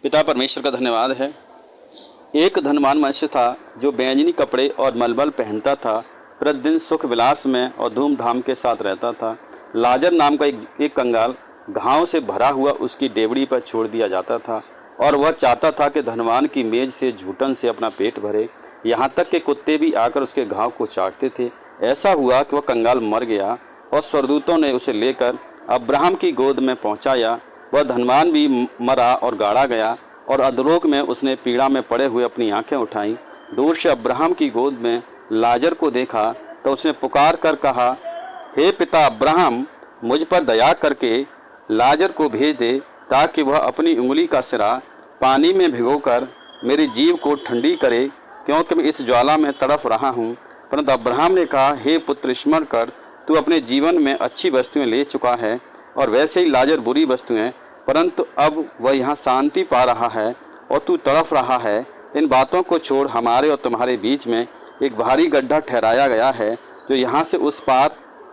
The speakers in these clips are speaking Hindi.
पिता परमेश्वर का धन्यवाद है। एक धनवान मनुष्य था जो बैंजनी कपड़े और मलमल पहनता था, प्रतिदिन सुख विलास में और धूमधाम के साथ रहता था। लाजर नाम का एक कंगाल घावों से भरा हुआ उसकी डेवड़ी पर छोड़ दिया जाता था और वह चाहता था कि धनवान की मेज से झूठन से अपना पेट भरे, यहाँ तक कि कुत्ते भी आकर उसके घाव को चाटते थे। ऐसा हुआ कि वह कंगाल मर गया और स्वर्गदूतों ने उसे लेकर अब्राहम की गोद में पहुंचाया। वह धनवान भी मरा और गाड़ा गया और अधोलोक में उसने पीड़ा में पड़े हुए अपनी आंखें उठाई। दूर से अब्राहम की गोद में लाजर को देखा तो उसने पुकार कर कहा, हे पिता अब्राहम, मुझ पर दया करके लाजर को भेज दे ताकि वह अपनी उंगली का सिरा पानी में भिगोकर मेरी जीभ को ठंडी करे, क्योंकि मैं इस ज्वाला में तड़फ रहा हूँ। परंतु अब्राहम ने कहा, हे पुत्र, स्मरण कर, तू अपने जीवन में अच्छी वस्तुएं ले चुका है और वैसे ही लाजर बुरी वस्तुएं, परंतु अब वह यहाँ शांति पा रहा है और तू तड़फ रहा है। इन बातों को छोड़ हमारे और तुम्हारे बीच में एक भारी गड्ढा ठहराया गया है, जो यहाँ से उस पार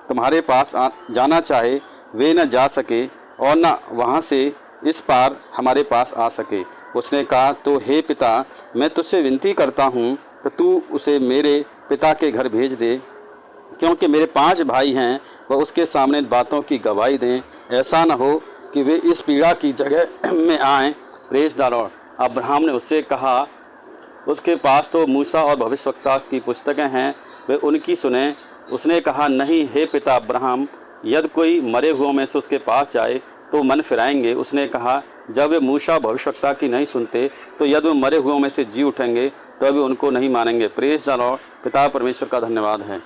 तुम्हारे पास जाना चाहे वे न जा सके और न वहाँ से इस पार हमारे पास आ सके। उसने कहा, तो हे पिता, मैं तुझसे विनती करता हूँ कि तू उसे मेरे पिता के घर भेज दे, क्योंकि मेरे 5 भाई हैं। वह उसके सामने बातों की गवाही दें, ऐसा न हो कि वे इस पीड़ा की जगह में आएँ। Praise the Lord. अब्राहम ने उससे कहा, उसके पास तो मूसा और भविष्यवक्ता की पुस्तकें हैं, वे उनकी सुने। उसने कहा, नहीं हे पिता अब्राहम, यदि कोई मरे हुओं में से उसके पास जाए तो मन फिराएंगे। उसने कहा, जब वे मूसा भविष्यवक्ता की नहीं सुनते तो यदि वे मरे हुओं में से जी उठेंगे तो वे उनको नहीं मानेंगे। Praise the Lord. पिता परमेश्वर का धन्यवाद है।